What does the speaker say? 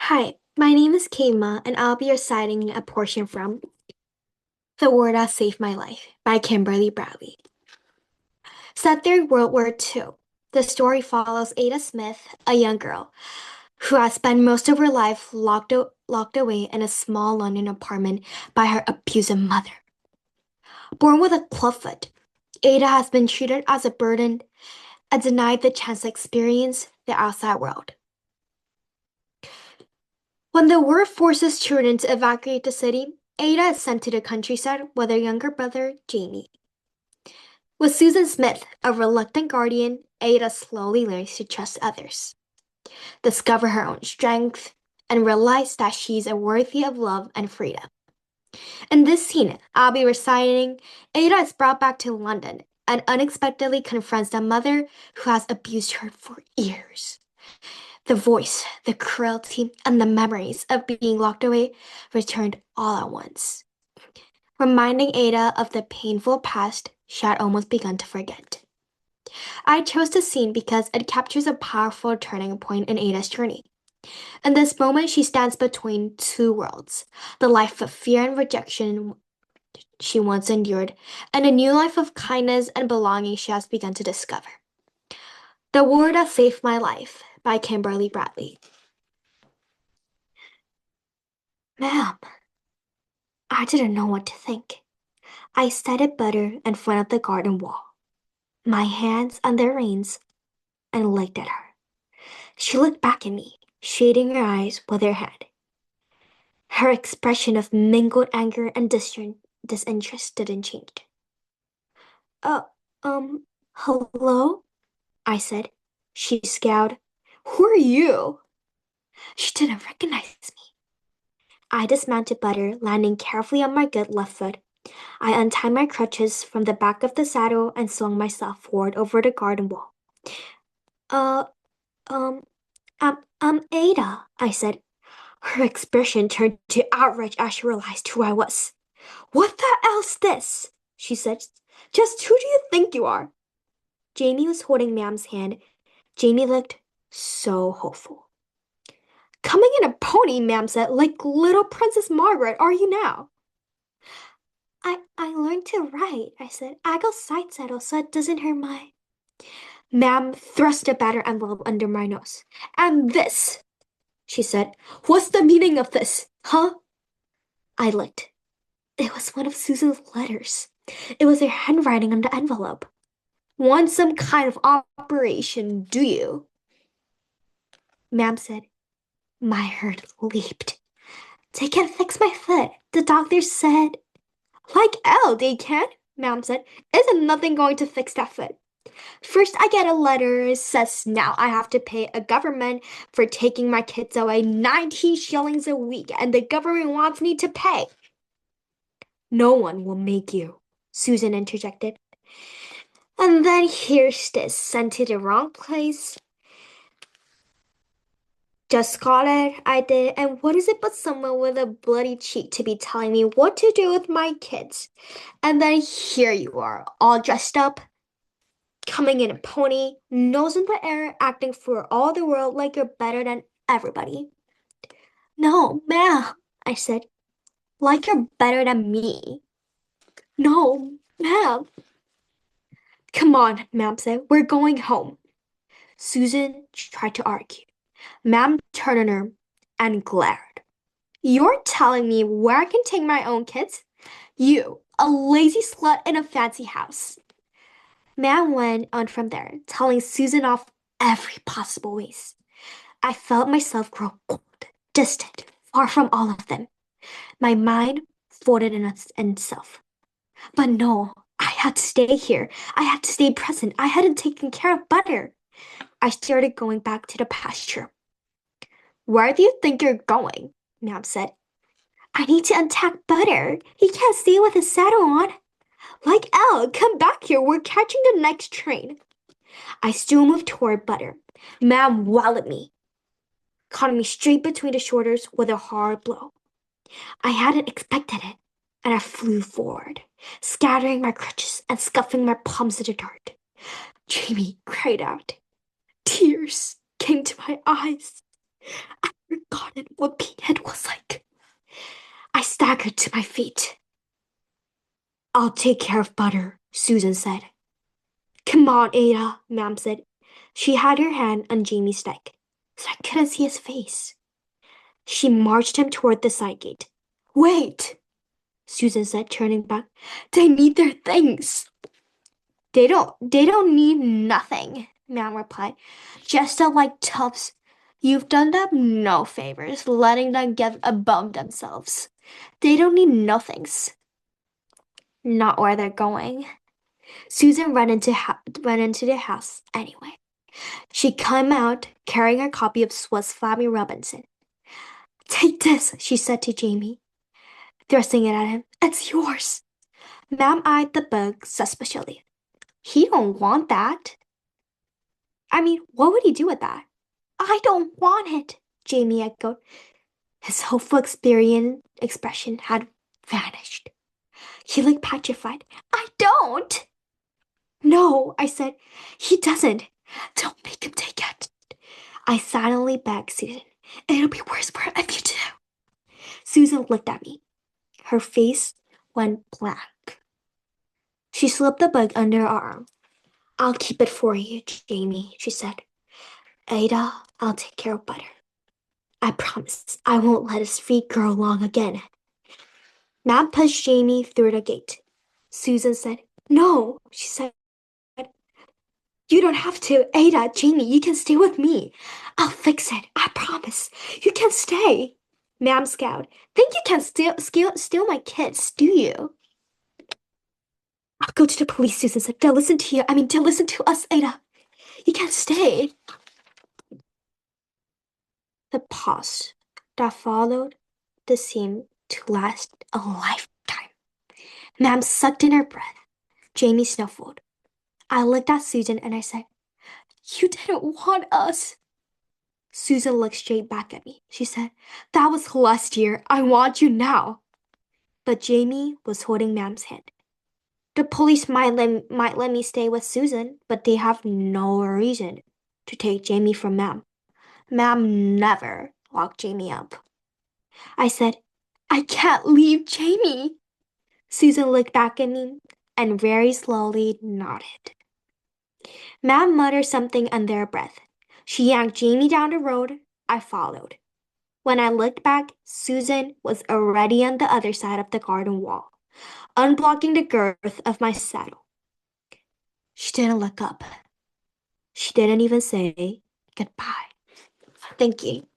Hi, my name is Kema, and I'll be reciting a portion from The Word That Saved My Life by Kimberly Bradley. Set during World War II, the story follows Ada Smith, a young girl who has spent most of her life locked away in a small London apartment by her abusive mother. Born with a clubfoot, Ada has been treated as a burden and denied the chance to experience the outside world. When the war forces children to evacuate the city, Ada is sent to the countryside with her younger brother, Jamie. With Susan Smith, a reluctant guardian, Ada slowly learns to trust others, discover her own strength, and realize that she's worthy of love and freedom. In this scene, I'll be reciting Ada is brought back to London and unexpectedly confronts the mother who has abused her for years. The voice, the cruelty, and the memories of being locked away returned all at once, reminding Ada of the painful past she had almost begun to forget. I chose this scene because it captures a powerful turning point in Ada's journey. In this moment, she stands between two worlds, the life of fear and rejection she once endured, and a new life of kindness and belonging she has begun to discover. The Word That Saved My Life by Kimberly Bradley. Ma'am, I didn't know what to think. I sat at butter in front of the garden wall, my hands on the reins, and looked at her. She looked back at me, shading her eyes with her hand. Her expression of mingled anger and disinterest didn't change. Uh, hello? I said. She scowled. Who are you? She didn't recognize me. I dismounted butter, landing carefully on my good left foot. I untied my crutches from the back of the saddle and swung myself forward over the garden wall. Uh, um, I'm Ada, I said. Her expression turned to outrage as she realized who I was. What the hell's this? She said. Just who do you think you are? Jamie was holding Ma'am's hand. Jamie looked so hopeful. Coming in a pony, Ma'am said, like little Princess Margaret, are you now? I learned to write, I said. I go side saddle so it doesn't hurt my. Ma'am thrust a batter envelope under my nose. And this, she said. What's the meaning of this, huh? I looked. It was one of Susan's letters. It was her handwriting on the envelope. Want some kind of operation, do you? Ma'am said. My heart leaped. They can fix my foot. The doctor said. Like hell, they can, Ma'am said. Isn't nothing going to fix that foot? First, I get a letter that says now I have to pay a government for taking my kids away 19 shillings a week, and the government wants me to pay. No one will make you, Susan interjected. And then here's this sent to the wrong place. Just got it, I did, and what is it but someone with a bloody cheek to be telling me what to do with my kids? And then here you are, all dressed up, coming in a pony, nose in the air, acting for all the world like you're better than everybody. No, ma'am, I said, like you're better than me. No, ma'am. Come on, Ma'am said, we're going home. Susan tried to argue. Ma'am turned on her and glared. You're telling me where I can take my own kids? You, a lazy slut in a fancy house. Ma'am went on from there, telling Susan off every possible ways. I felt myself grow cold, distant, far from all of them. My mind folded in itself. But no, I had to stay here. I had to stay present. I hadn't taken care of Butter. I started going back to the pasture. Where do you think you're going? Ma'am said. I need to untack Butter. He can't stay with his saddle on. Like Elle, come back here. We're catching the next train. I still moved toward Butter. Ma'am walloped me, caught me straight between the shoulders with a hard blow. I hadn't expected it, and I flew forward, scattering my crutches and scuffing my palms in the dirt. Jamie cried out. Tears came to my eyes. forgotten what Pinhead was like. I staggered to my feet. I'll take care of Butter, Susan said. Come on, Ada, Ma'am said. She had her hand on Jamie's neck, so I couldn't see his face. She marched him toward the side gate. Wait, Susan said, turning back. They need their things. They don't need nothing, Ma'am replied. Just like toughs. You've done them no favors, letting them get above themselves. They don't need nothings. Not where they're going. Susan ran into the house anyway. She came out carrying a copy of Swiss Family Robinson. Take this, she said to Jamie, thrusting it at him. It's yours. Ma'am eyed the book suspiciously. He don't want that. I mean, what would he do with that? I don't want it, Jamie echoed. His hopeful expression had vanished. He looked petrified. I don't. No, I said. He doesn't. Don't make him take it. I silently begged Susan. It'll be worse for him if you do. Susan looked at me. Her face went blank. She slipped the book under her arm. I'll keep it for you, Jamie, she said. Ada, I'll take care of Butter. I promise I won't let his feet grow long again. Matt pushed Jamie through the gate. Susan said, No, she said. You don't have to. Ada, Jamie, you can stay with me. I'll fix it. I promise. You can stay. Ma'am scowled. Think you can steal my kids, do you? I'll go to the police, Susan said. They'll listen to you. They'll listen to us, Ada. You can't stay. The pause that followed seemed to last a lifetime. Ma'am sucked in her breath. Jamie snuffled. I looked at Susan and I said, You didn't want us. Susan looked straight back at me. She said, That was last year. I want you now. But Jamie was holding Ma'am's hand. The police might let me stay with Susan, but they have no reason to take Jamie from Ma'am. Ma'am never locked Jamie up. I said, I can't leave Jamie. Susan looked back at me and very slowly nodded. Ma'am muttered something under her breath. She yanked Jamie down the road. I followed. When I looked back, Susan was already on the other side of the garden wall, unblocking the girth of my saddle. She didn't look up. She didn't even say goodbye. Thank you.